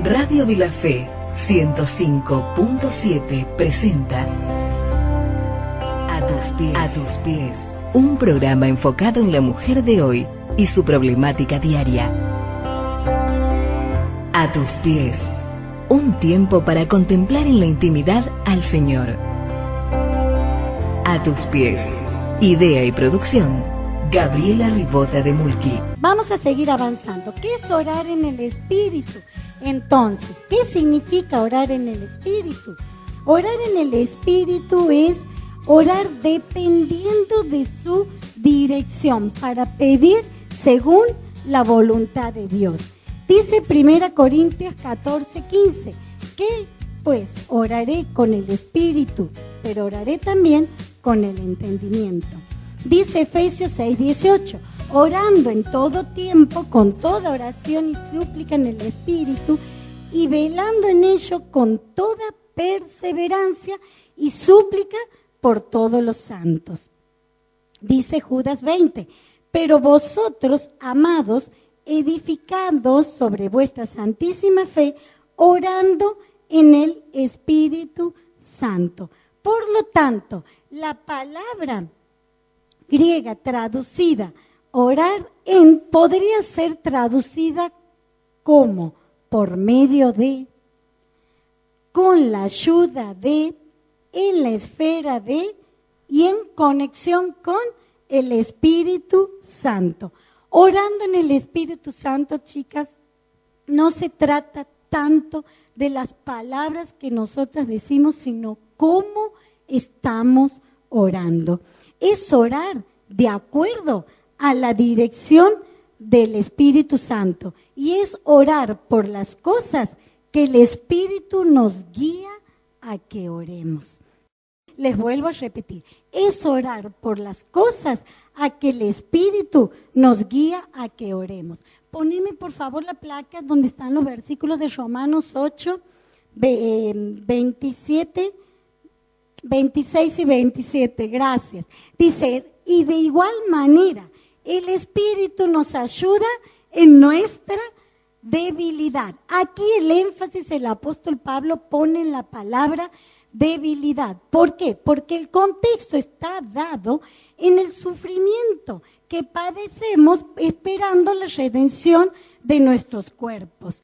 Radio de la Fe 105.7 presenta A tus pies, un programa enfocado en la mujer de hoy y su problemática diaria. A tus pies, un tiempo para contemplar en la intimidad al Señor. A tus pies, idea y producción, Gabriela Ribota de Mulqui. Vamos a seguir avanzando. ¿Qué es orar en el Espíritu? Entonces, ¿qué significa orar en el Espíritu? Orar en el Espíritu es orar dependiendo de su dirección para pedir según la voluntad de Dios. Dice 1 Corintios 14:15, que pues oraré con el Espíritu, pero oraré también con el entendimiento. Dice Efesios 6:18, orando en todo tiempo, con toda oración y súplica en el Espíritu, y velando en ello con toda perseverancia y súplica por todos los santos. Dice Judas 20, pero vosotros, amados, edificados sobre vuestra santísima fe, orando en el Espíritu Santo. Por lo tanto, la palabra griega traducida orar en podría ser traducida como por medio de, con la ayuda de, en la esfera de y en conexión con el Espíritu Santo. Orando en el Espíritu Santo, chicas, no se trata tanto de las palabras que nosotras decimos, sino cómo estamos orando. Es orar de acuerdo a la dirección del Espíritu Santo y es orar por las cosas que el Espíritu nos guía a que oremos. Les vuelvo a repetir, es orar por las cosas a que el Espíritu nos guía a que oremos. Poneme por favor la placa donde están los versículos de Romanos 8, 27, 26 y 27, gracias. Dice, y de igual manera, el Espíritu nos ayuda en nuestra debilidad. Aquí el énfasis el apóstol Pablo pone en la palabra debilidad. ¿Por qué? Porque el contexto está dado en el sufrimiento que padecemos esperando la redención de nuestros cuerpos.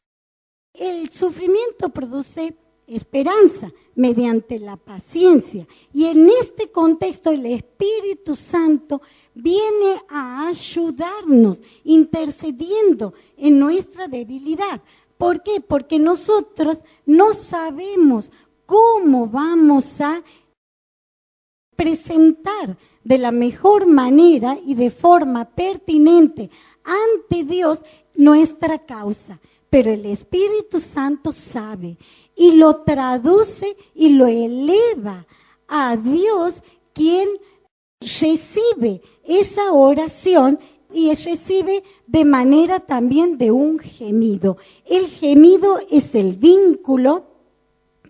El sufrimiento produce esperanza mediante la paciencia y en este contexto el Espíritu Santo viene a ayudarnos intercediendo en nuestra debilidad. ¿Por qué? Porque nosotros no sabemos cómo vamos a presentar de la mejor manera y de forma pertinente ante Dios nuestra causa. Pero el Espíritu Santo sabe y lo traduce y lo eleva a Dios, quien recibe esa oración y recibe de manera también de un gemido. El gemido es el vínculo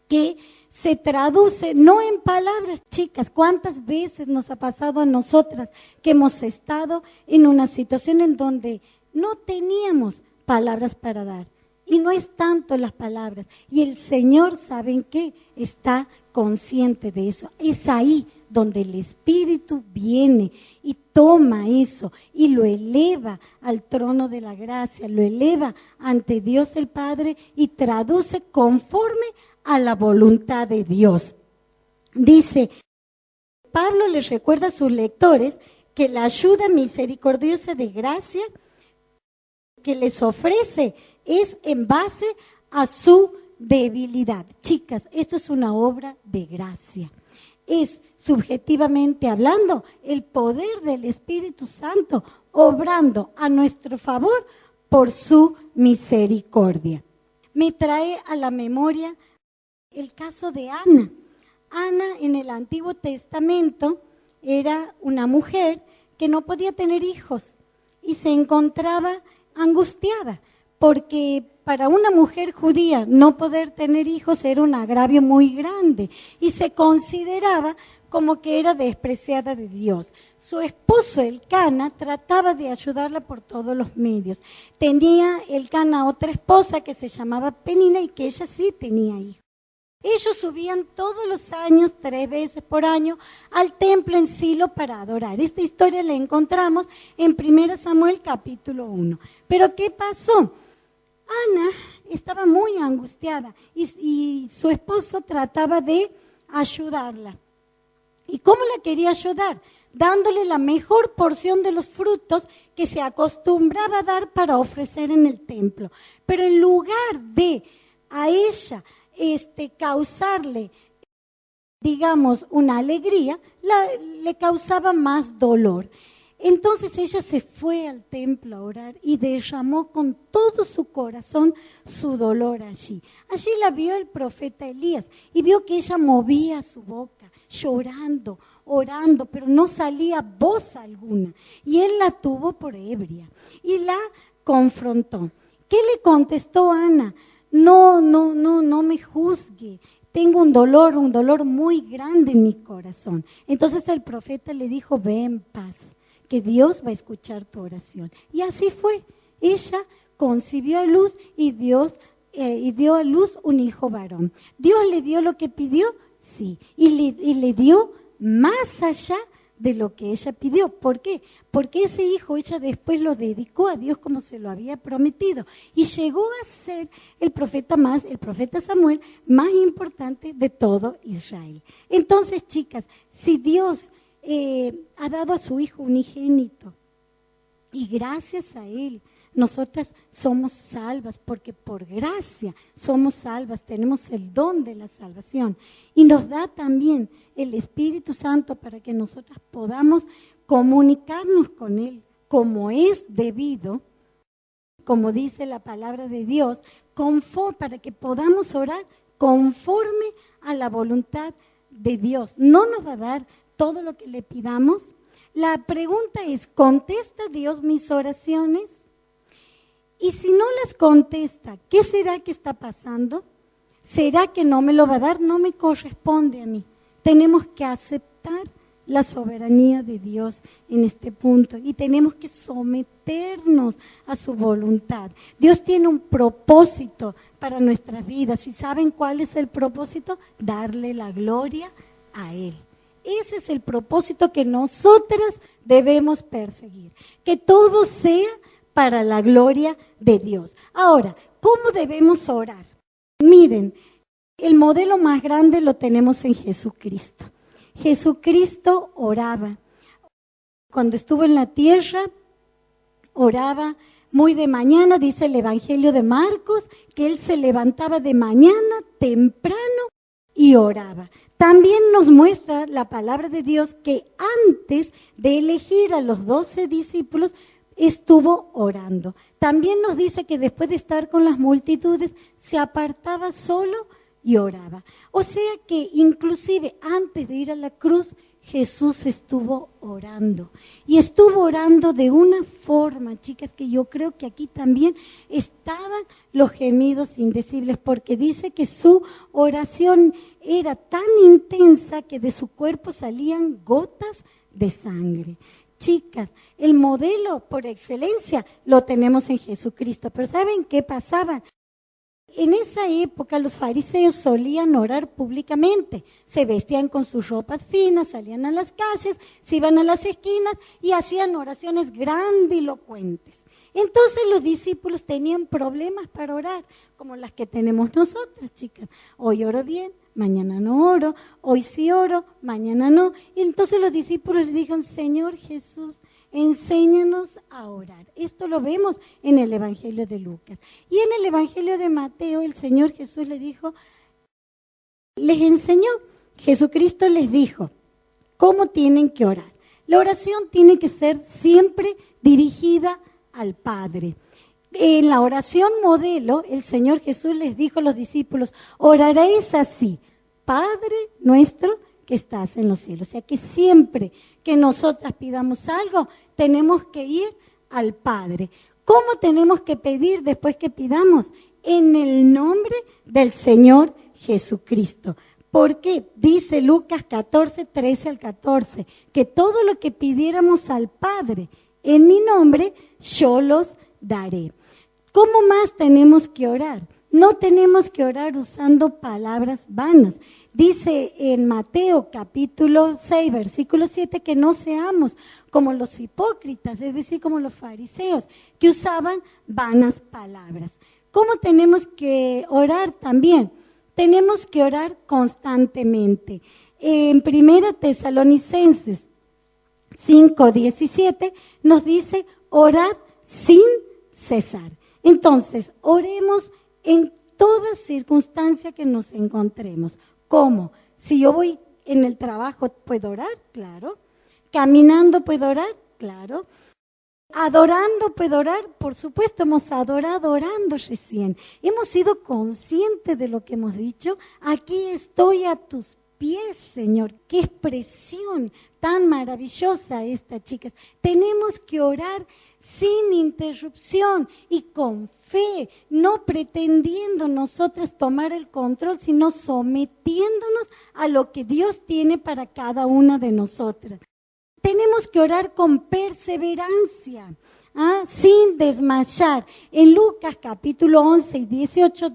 que se traduce no en palabras, chicas. ¿Cuántas veces nos ha pasado a nosotras que hemos estado en una situación en donde no teníamos palabras para dar? Y no es tanto las palabras. Y el Señor, ¿saben qué? Está consciente de eso. Es ahí donde el Espíritu viene y toma eso y lo eleva al trono de la gracia, lo eleva ante Dios el Padre y traduce conforme a la voluntad de Dios. Dice, Pablo les recuerda a sus lectores que la ayuda misericordiosa de gracia que les ofrece es en base a su debilidad. Chicas, esto es una obra de gracia. Es, subjetivamente hablando, el poder del Espíritu Santo obrando a nuestro favor por su misericordia. Me trae a la memoria el caso de Ana. Ana en el Antiguo Testamento era una mujer que no podía tener hijos y se encontraba angustiada porque para una mujer judía no poder tener hijos era un agravio muy grande y se consideraba como que era despreciada de Dios. Su esposo Elcana trataba de ayudarla por todos los medios. Tenía Elcana otra esposa que se llamaba Penina y que ella sí tenía hijos. Ellos subían todos los años, 3 veces por año, al templo en Silo para adorar. Esta historia la encontramos en 1 Samuel capítulo 1. Pero ¿qué pasó? Ana estaba muy angustiada y su esposo trataba de ayudarla. ¿Y cómo la quería ayudar? Dándole la mejor porción de los frutos que se acostumbraba a dar para ofrecer en el templo. Pero en lugar de a ella causarle, digamos, una alegría, le causaba más dolor. Entonces ella se fue al templo a orar y derramó con todo su corazón su dolor allí. Allí la vio el profeta Elías y vio que ella movía su boca, llorando, orando, pero no salía voz alguna. Y él la tuvo por ebria y la confrontó. ¿Qué le contestó Ana? No me juzgue. Tengo un dolor muy grande en mi corazón. Entonces el profeta le dijo, ve en paz, que Dios va a escuchar tu oración. Y así fue. Ella concibió a luz y dio a luz un hijo varón. ¿Dios le dio lo que pidió? Sí. Y le dio más allá de lo que ella pidió. ¿Por qué? Porque ese hijo ella después lo dedicó a Dios como se lo había prometido. Y llegó a ser el profeta Samuel más importante de todo Israel. Entonces, chicas, si Dios ha dado a su hijo unigénito y gracias a él nosotras somos salvas, porque por gracia somos salvas, tenemos el don de la salvación y nos da también el Espíritu Santo para que nosotras podamos comunicarnos con él como es debido, como dice la palabra de Dios, para que podamos orar conforme a la voluntad de Dios. No nos va a dar todo lo que le pidamos. La pregunta es, ¿contesta Dios mis oraciones? Y si no las contesta, ¿qué será que está pasando? ¿Será que no me lo va a dar? No me corresponde a mí. Tenemos que aceptar la soberanía de Dios en este punto y tenemos que someternos a su voluntad. Dios tiene un propósito para nuestras vidas. ¿Y saben cuál es el propósito? Darle la gloria a Él. Ese es el propósito que nosotras debemos perseguir. Que todo sea para la gloria de Dios. Ahora, ¿cómo debemos orar? Miren, el modelo más grande lo tenemos en Jesucristo. Jesucristo oraba. Cuando estuvo en la tierra, oraba muy de mañana, dice el Evangelio de Marcos, que él se levantaba de mañana temprano y oraba. También nos muestra la palabra de Dios que antes de elegir a los 12 discípulos, estuvo orando. También nos dice que después de estar con las multitudes, se apartaba solo y oraba. O sea que inclusive antes de ir a la cruz, Jesús estuvo orando. Y estuvo orando de una forma, chicas, que yo creo que aquí también estaban los gemidos indecibles, porque dice que su oración era tan intensa que de su cuerpo salían gotas de sangre. Chicas, el modelo por excelencia lo tenemos en Jesucristo, pero ¿saben qué pasaba? En esa época los fariseos solían orar públicamente, se vestían con sus ropas finas, salían a las calles, se iban a las esquinas y hacían oraciones grandilocuentes. Entonces los discípulos tenían problemas para orar, como las que tenemos nosotras, chicas. Hoy oro bien, mañana no oro, hoy sí oro, mañana no. Y entonces los discípulos le dijeron, Señor Jesús, enséñanos a orar. Esto lo vemos en el Evangelio de Lucas. Y en el Evangelio de Mateo, el Señor Jesús les enseñó, Jesucristo les dijo cómo tienen que orar. La oración tiene que ser siempre dirigida al Padre. En la oración modelo, el Señor Jesús les dijo a los discípulos, oraréis así, Padre nuestro que estás en los cielos. O sea que siempre que nosotras pidamos algo, tenemos que ir al Padre. ¿Cómo tenemos que pedir después que pidamos? En el nombre del Señor Jesucristo. Porque dice Lucas 14, 13 al 14, que todo lo que pidiéramos al Padre en mi nombre, yo los daré. ¿Cómo más tenemos que orar? No tenemos que orar usando palabras vanas. Dice en Mateo capítulo 6, versículo 7, que no seamos como los hipócritas, es decir, como los fariseos, que usaban vanas palabras. ¿Cómo tenemos que orar también? Tenemos que orar constantemente. En 1 Tesalonicenses 5:17 nos dice orar sin cesar. Entonces, oremos en toda circunstancia que nos encontremos. ¿Cómo? Si yo voy en el trabajo, ¿puedo orar? Claro. ¿Caminando puedo orar? Claro. ¿Adorando puedo orar? Por supuesto, hemos adorado orando recién. Hemos sido conscientes de lo que hemos dicho. Aquí estoy a tus pies, Señor. Qué expresión tan maravillosa esta, chicas. Tenemos que orar sin interrupción y con fe, no pretendiendo nosotras tomar el control, sino sometiéndonos a lo que Dios tiene para cada una de nosotras. Tenemos que orar con perseverancia, sin desmayar. En Lucas capítulo 11 y 18,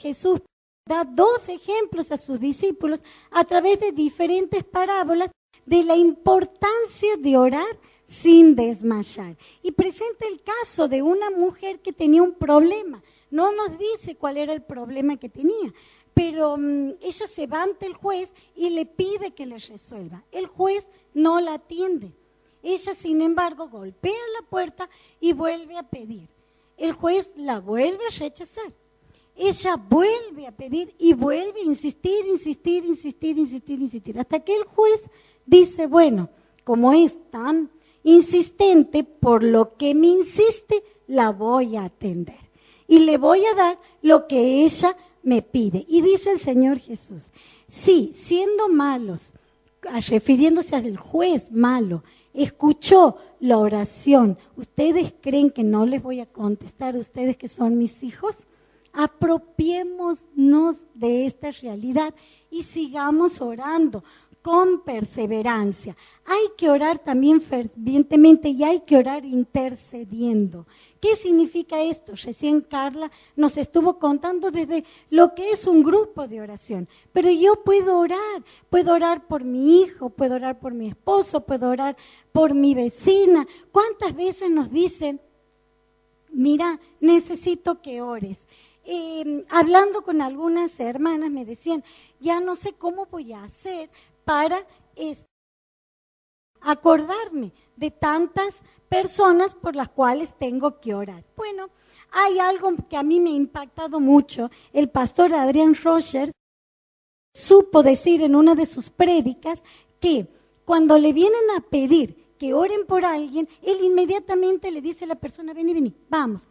Jesús da 2 ejemplos a sus discípulos a través de diferentes parábolas de la importancia de orar sin desmayar. Y presenta el caso de una mujer que tenía un problema. No nos dice cuál era el problema que tenía, pero ella se va ante el juez y le pide que le resuelva. El juez no la atiende. Ella, sin embargo, golpea la puerta y vuelve a pedir. El juez la vuelve a rechazar. Ella vuelve a pedir y vuelve a insistir, hasta que el juez dice, bueno, como es tan insistente, por lo que me insiste, la voy a atender. Y le voy a dar lo que ella me pide. Y dice el Señor Jesús, sí, siendo malos, refiriéndose al juez malo, escuchó la oración. ¿Ustedes creen que no les voy a contestar a ustedes que son mis hijos? Apropiémonos de esta realidad y sigamos orando con perseverancia. Hay que orar también fervientemente y hay que orar intercediendo. ¿Qué significa esto? Recién Carla nos estuvo contando desde lo que es un grupo de oración. Pero yo puedo orar por mi hijo, puedo orar por mi esposo, puedo orar por mi vecina. ¿Cuántas veces nos dicen, mira, necesito que ores? Hablando con algunas hermanas me decían, ya no sé cómo voy a hacer para acordarme de tantas personas por las cuales tengo que orar. Bueno, hay algo que a mí me ha impactado mucho. El pastor Adrián Rogers supo decir en una de sus prédicas que cuando le vienen a pedir que oren por alguien, él inmediatamente le dice a la persona, vení, vamos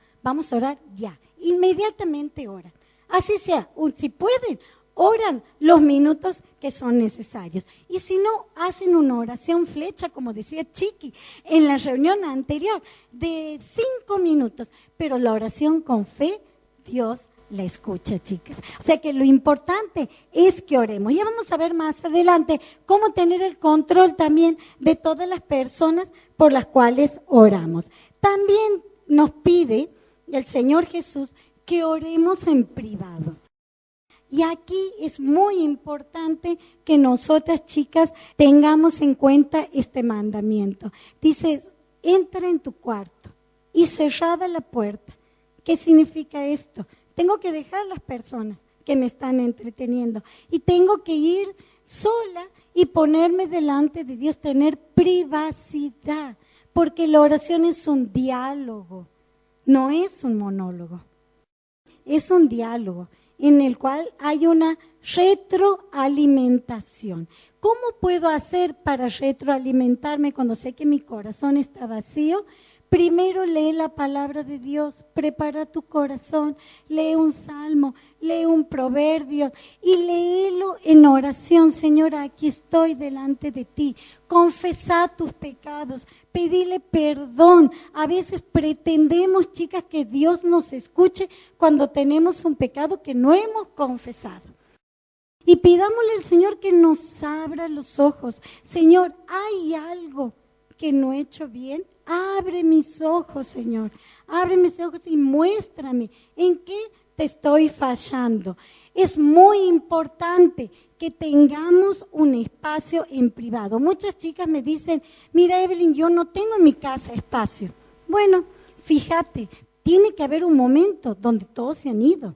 a orar ya. Inmediatamente oran. Así sea, si pueden, oran los minutos que son necesarios. Y si no, hacen una oración flecha, como decía Chiqui en la reunión anterior, de 5 minutos. Pero la oración con fe, Dios la escucha, chicas. O sea que lo importante es que oremos. Ya vamos a ver más adelante cómo tener el control también de todas las personas por las cuales oramos. También nos pide el Señor Jesús que oremos en privado. Y aquí es muy importante que nosotras, chicas, tengamos en cuenta este mandamiento. Dice, entra en tu cuarto y cerrada la puerta. ¿Qué significa esto? Tengo que dejar las personas que me están entreteniendo y tengo que ir sola y ponerme delante de Dios, tener privacidad, porque la oración es un diálogo, no es un monólogo, es un diálogo en el cual hay una retroalimentación. ¿Cómo puedo hacer para retroalimentarme cuando sé que mi corazón está vacío? Primero lee la palabra de Dios, prepara tu corazón, lee un salmo, lee un proverbio y léelo en oración. Señora, aquí estoy delante de ti. Confesá tus pecados, pedile perdón. A veces pretendemos, chicas, que Dios nos escuche cuando tenemos un pecado que no hemos confesado. Y pidámosle al Señor que nos abra los ojos. Señor, ¿hay algo que no he hecho bien? Abre mis ojos, Señor. Abre mis ojos y muéstrame en qué te estoy fallando. Es muy importante que tengamos un espacio en privado. Muchas chicas me dicen, mira Evelyn, yo no tengo en mi casa espacio. Bueno, fíjate, tiene que haber un momento donde todos se han ido.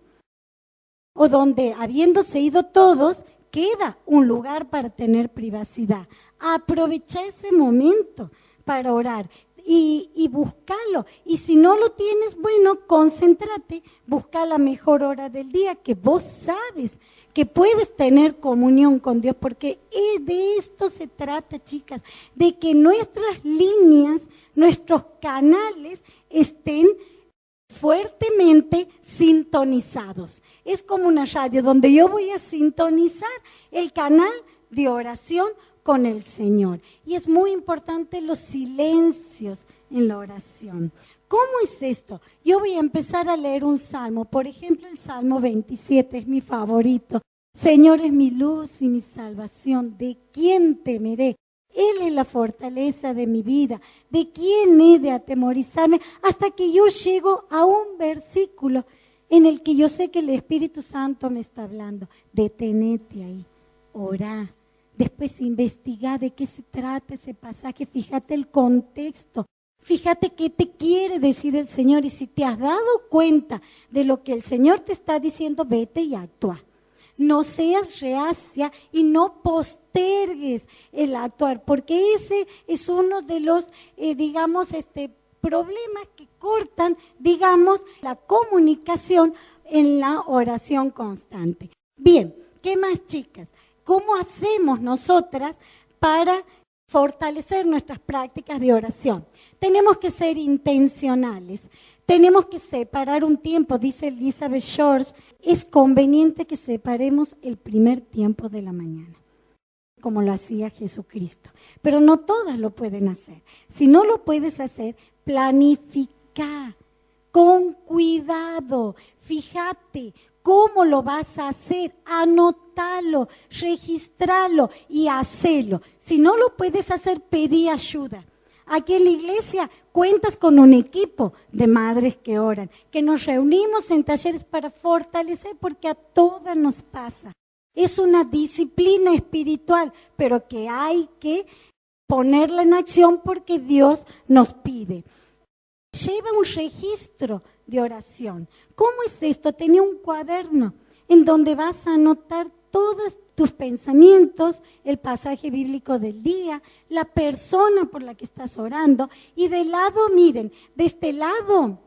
O donde, habiéndose ido todos, queda un lugar para tener privacidad. Aprovecha ese momento para orar y búscalo. Y si no lo tienes, bueno, concéntrate, busca la mejor hora del día que vos sabes que puedes tener comunión con Dios, porque de esto se trata, chicas, de que nuestras líneas, nuestros canales estén fuertemente sintonizados. Es como una radio donde yo voy a sintonizar el canal de oración con el Señor. Y es muy importante los silencios en la oración. ¿Cómo es esto? Yo voy a empezar a leer un salmo. Por ejemplo, el Salmo 27 es mi favorito. Señor es mi luz y mi salvación. ¿De quién temeré? Él es la fortaleza de mi vida. ¿De quién he de atemorizarme? Hasta que yo llego a un versículo en el que yo sé que el Espíritu Santo me está hablando. Detenete ahí, orá. Después investiga de qué se trata ese pasaje. Fíjate el contexto. Fíjate qué te quiere decir el Señor. Y si te has dado cuenta de lo que el Señor te está diciendo, vete y actúa. No seas reacia y no postergues el actuar, porque ese es uno de los, problemas que cortan, la comunicación en la oración constante. Bien, ¿qué más, chicas? ¿Cómo hacemos nosotras para fortalecer nuestras prácticas de oración? Tenemos que ser intencionales. Tenemos que separar un tiempo, dice Elizabeth George, es conveniente que separemos el primer tiempo de la mañana, como lo hacía Jesucristo. Pero no todas lo pueden hacer. Si no lo puedes hacer, planifica con cuidado. Fíjate cómo lo vas a hacer, anótalo, registralo y hacelo. Si no lo puedes hacer, pedí ayuda. Aquí en la iglesia cuentas con un equipo de madres que oran, que nos reunimos en talleres para fortalecer, porque a todas nos pasa. Es una disciplina espiritual, pero que hay que ponerla en acción porque Dios nos pide. Lleva un registro de oración. ¿Cómo es esto? Tenía un cuaderno en donde vas a anotar todos tus pensamientos, el pasaje bíblico del día, la persona por la que estás orando. Y de lado, miren, de este lado,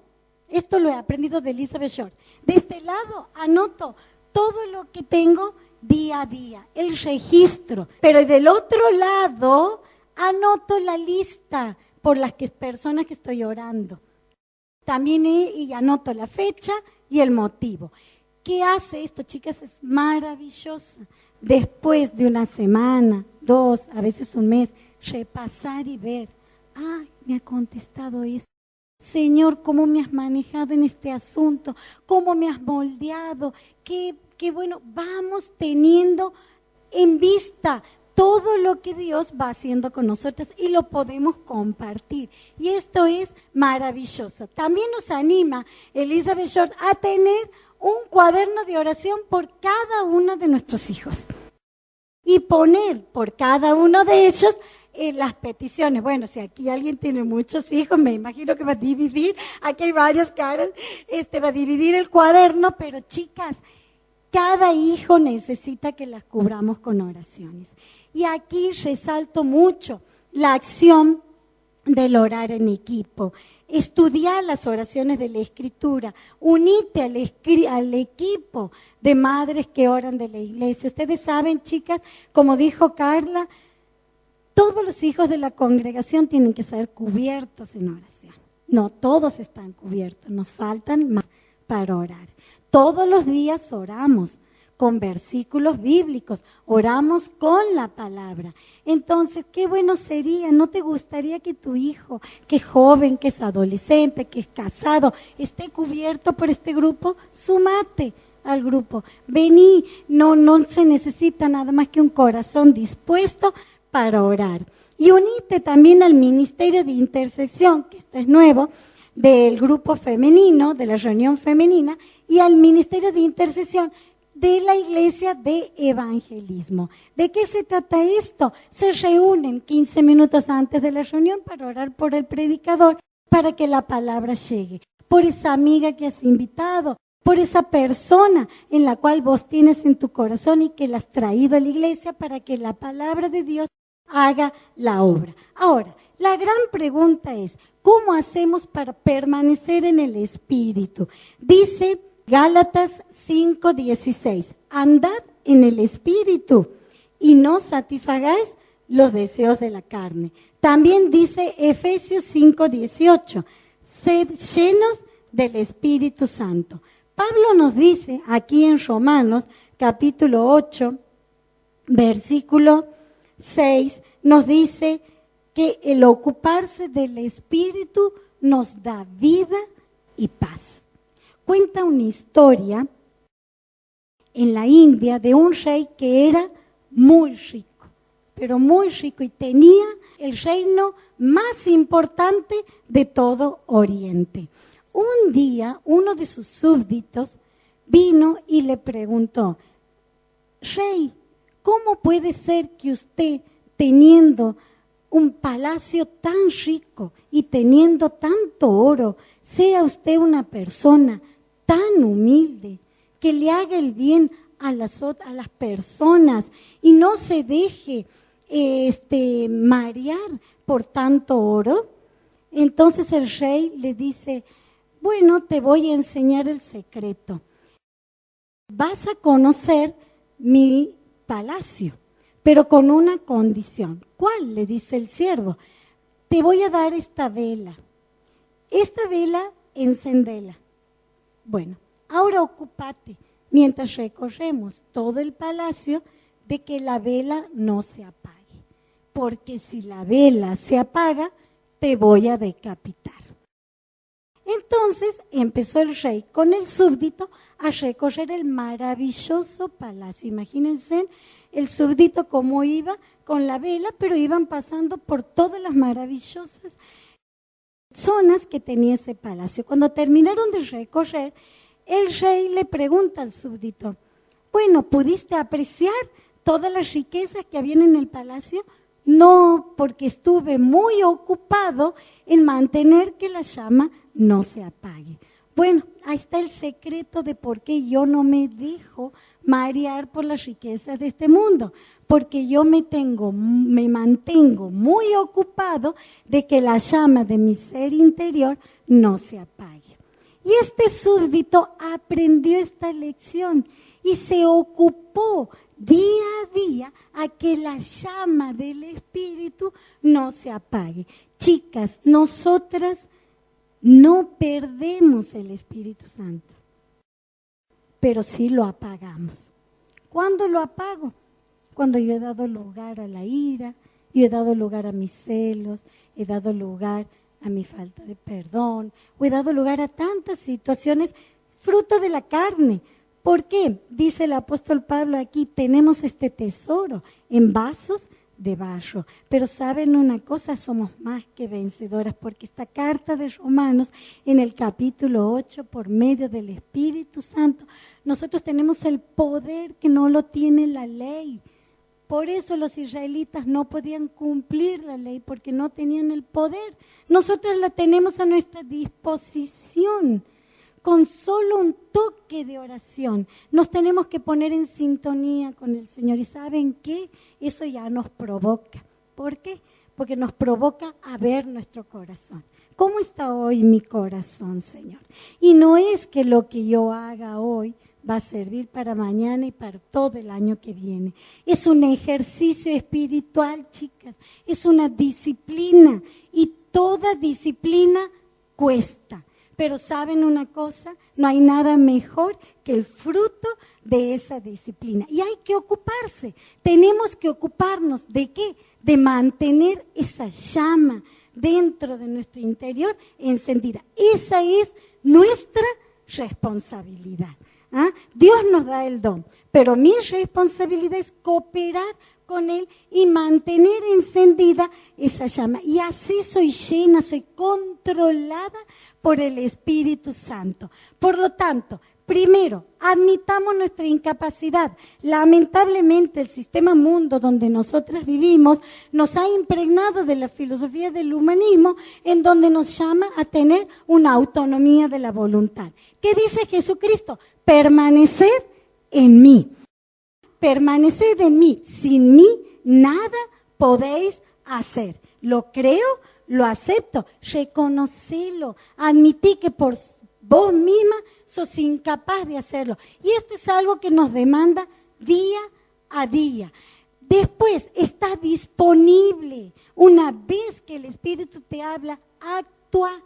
esto lo he aprendido de Elizabeth Short, de este lado anoto todo lo que tengo día a día, el registro. Pero del otro lado anoto la lista por las personas que estoy orando. También y anoto la fecha y el motivo. ¿Qué hace esto, chicas? Es maravilloso. Después de una semana, 2, a veces un mes, repasar y ver, ay, me ha contestado esto. Señor, ¿cómo me has manejado en este asunto? ¿Cómo me has moldeado? Qué bueno, vamos teniendo en vista todo lo que Dios va haciendo con nosotros y lo podemos compartir. Y esto es maravilloso. También nos anima Elizabeth Short a tener un cuaderno de oración por cada uno de nuestros hijos y poner por cada uno de ellos las peticiones. Bueno, si aquí alguien tiene muchos hijos, me imagino que va a dividir, aquí hay varias caras, va a dividir el cuaderno, pero chicas, cada hijo necesita que las cubramos con oraciones. Y aquí resalto mucho la acción del orar en equipo. Estudiar las oraciones de la Escritura, unite al equipo de madres que oran de la iglesia. Ustedes saben, chicas, como dijo Carla, todos los hijos de la congregación tienen que ser cubiertos en oración. No todos están cubiertos, nos faltan más para orar. Todos los días oramos con versículos bíblicos, oramos con la palabra. Entonces, qué bueno sería, ¿no te gustaría que tu hijo, que es joven, que es adolescente, que es casado, esté cubierto por este grupo? Súmate, al grupo. Vení, no se necesita nada más que un corazón dispuesto para orar. Y unite también al ministerio de intercesión, que esto es nuevo, del grupo femenino, de la reunión femenina, y al ministerio de intercesión de la iglesia de evangelismo. ¿De qué se trata esto? Se reúnen 15 minutos antes de la reunión para orar por el predicador, para que la palabra llegue, por esa amiga que has invitado, por esa persona en la cual vos tienes en tu corazón y que la has traído a la iglesia para que la palabra de Dios haga la obra. Ahora, la gran pregunta es, ¿cómo hacemos para permanecer en el Espíritu? Dice Gálatas 5:16, andad en el Espíritu y no satisfagáis los deseos de la carne. También dice Efesios 5:18, sed llenos del Espíritu Santo. Pablo nos dice aquí en Romanos capítulo 8, versículo 6, nos dice que el ocuparse del Espíritu nos da vida y paz. Cuenta una historia en la India de un rey que era muy rico, pero muy rico, y tenía el reino más importante de todo Oriente. Un día, uno de sus súbditos vino y le preguntó, Rey, ¿cómo puede ser que usted, teniendo un palacio tan rico y teniendo tanto oro, sea usted una persona tan humilde, que le haga el bien a las personas y no se deje marear por tanto oro? Entonces el rey le dice, bueno, te voy a enseñar el secreto. Vas a conocer mi palacio, pero con una condición. ¿Cuál? Le dice el siervo. Te voy a dar esta vela. Esta vela, encendela. Bueno, ahora ocúpate, mientras recorremos todo el palacio, de que la vela no se apague. Porque si la vela se apaga, te voy a decapitar. Entonces empezó el rey con el súbdito a recorrer el maravilloso palacio. Imagínense el súbdito cómo iba con la vela, pero iban pasando por todas las maravillosas zonas que tenía ese palacio. Cuando terminaron de recorrer, el rey le pregunta al súbdito, bueno, ¿pudiste apreciar todas las riquezas que habían en el palacio? No, porque estuve muy ocupado en mantener que la llama no se apague. Bueno, ahí está el secreto de por qué yo no me dejo marear por las riquezas de este mundo, porque yo me mantengo muy ocupado de que la llama de mi ser interior no se apague. Y este súbdito aprendió esta lección y se ocupó día a día a que la llama del Espíritu no se apague. Chicas, nosotras no perdemos el Espíritu Santo, pero sí lo apagamos. ¿Cuándo lo apago? Cuando yo he dado lugar a la ira, yo he dado lugar a mis celos, he dado lugar a mi falta de perdón, o he dado lugar a tantas situaciones fruto de la carne. ¿Por qué? Dice el apóstol Pablo aquí, tenemos este tesoro en vasos de barro. Pero ¿saben una cosa? Somos más que vencedoras, porque esta carta de Romanos, en el capítulo 8, por medio del Espíritu Santo, nosotros tenemos el poder que no lo tiene la ley. Por eso los israelitas no podían cumplir la ley, porque no tenían el poder. Nosotros la tenemos a nuestra disposición. Con solo un toque de oración, nos tenemos que poner en sintonía con el Señor. ¿Y saben qué? Eso ya nos provoca. ¿Por qué? Porque nos provoca a ver nuestro corazón. ¿Cómo está hoy mi corazón, Señor? Y no es que lo que yo haga hoy va a servir para mañana y para todo el año que viene. Es un ejercicio espiritual, chicas. Es una disciplina. Y toda disciplina cuesta. Pero ¿saben una cosa? No hay nada mejor que el fruto de esa disciplina. Y hay que ocuparse. Tenemos que ocuparnos ¿de qué? De mantener esa llama dentro de nuestro interior encendida. Esa es nuestra responsabilidad. Dios nos da el don, pero mi responsabilidad es cooperar con Él y mantener encendida esa llama. Y así soy llena, soy controlada por el Espíritu Santo. Por lo tanto, primero, admitamos nuestra incapacidad. Lamentablemente, el sistema mundo donde nosotras vivimos nos ha impregnado de la filosofía del humanismo, en donde nos llama a tener una autonomía de la voluntad. ¿Qué dice Jesucristo? Permaneced en mí. Permaneced en mí. Sin mí, nada podéis hacer. Lo creo, lo acepto, reconocelo, admití que por vos misma sos incapaz de hacerlo. Y esto es algo que nos demanda día a día. Después, está disponible. Una vez que el Espíritu te habla, actúa,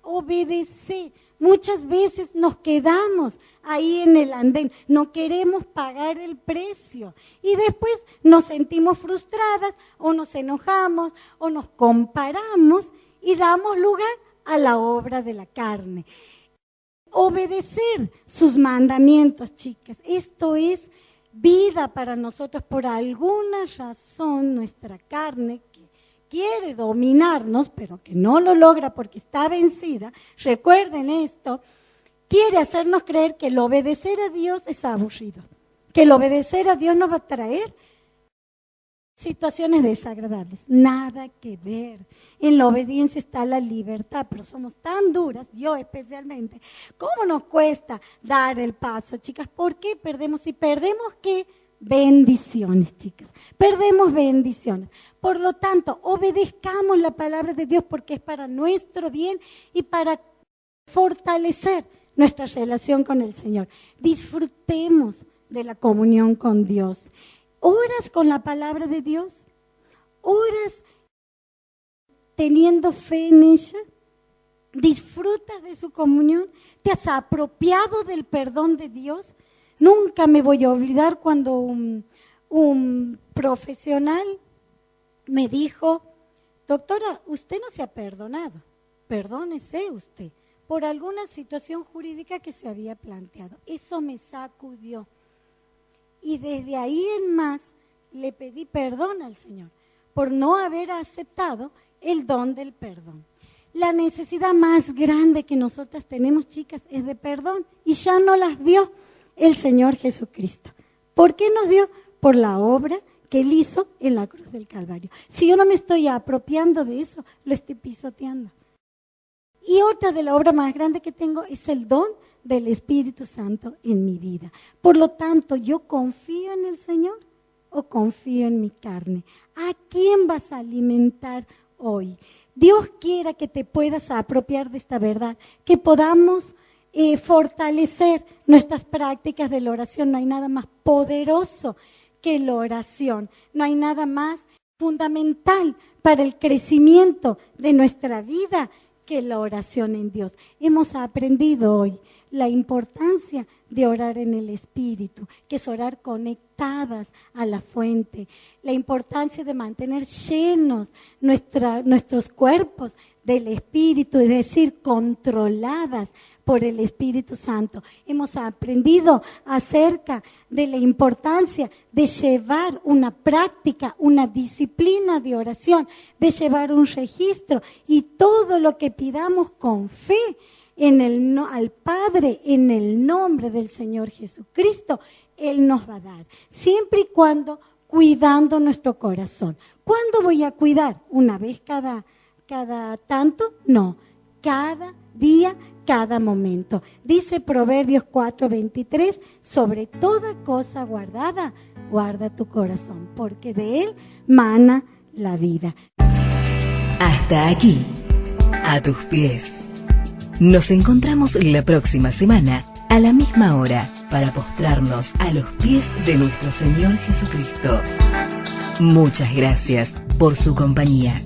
obedece. Muchas veces nos quedamos ahí en el andén, no queremos pagar el precio y después nos sentimos frustradas o nos enojamos o nos comparamos y damos lugar a la obra de la carne. Obedecer sus mandamientos, chicas, esto es vida para nosotros. Por alguna razón nuestra carne quiere dominarnos, pero que no lo logra porque está vencida. Recuerden esto, quiere hacernos creer que el obedecer a Dios es aburrido, que el obedecer a Dios nos va a traer situaciones desagradables. Nada que ver. En la obediencia está la libertad, pero somos tan duras, yo especialmente. ¿Cómo nos cuesta dar el paso, chicas? ¿Por qué perdemos? Y perdemos ¿qué? Bendiciones, chicas. Perdemos bendiciones. Por lo tanto, obedezcamos la palabra de Dios porque es para nuestro bien y para fortalecer nuestra relación con el Señor. Disfrutemos de la comunión con Dios. ¿Oras con la palabra de Dios? ¿Oras teniendo fe en ella? ¿Disfrutas de su comunión? ¿Te has apropiado del perdón de Dios? Nunca me voy a olvidar cuando un profesional me dijo: doctora, usted no se ha perdonado, perdónese usted por alguna situación jurídica que se había planteado. Eso me sacudió. Y desde ahí en más le pedí perdón al Señor por no haber aceptado el don del perdón. La necesidad más grande que nosotras tenemos, chicas, es de perdón y ya no las dio el Señor Jesucristo. ¿Por qué nos dio? Por la obra que Él hizo en la cruz del Calvario. Si yo no me estoy apropiando de eso, lo estoy pisoteando. Y otra de la obra más grande que tengo es el don del Espíritu Santo en mi vida. Por lo tanto, ¿yo confío en el Señor o confío en mi carne? ¿A quién vas a alimentar hoy? Dios quiera que te puedas apropiar de esta verdad, que podamos fortalecer nuestras prácticas de la oración. No hay nada más poderoso que la oración. No hay nada más fundamental para el crecimiento de nuestra vida que la oración en Dios. Hemos aprendido hoy la importancia de orar en el Espíritu, que es orar conectadas a la fuente, la importancia de mantener llenos nuestros cuerpos del Espíritu, es decir, controladas por el Espíritu Santo. Hemos aprendido acerca de la importancia de llevar una práctica, una disciplina de oración, de llevar un registro y todo lo que pidamos con fe al Padre en el nombre del Señor Jesucristo, Él nos va a dar, siempre y cuando cuidando nuestro corazón. ¿Cuándo voy a cuidar? ¿Una vez cada tanto? No, cada día, cada momento. Dice Proverbios 4:23, sobre toda cosa guardada, guarda tu corazón, porque de él mana la vida. Hasta aquí, a tus pies. Nos encontramos la próxima semana a la misma hora para postrarnos a los pies de nuestro Señor Jesucristo. Muchas gracias por su compañía.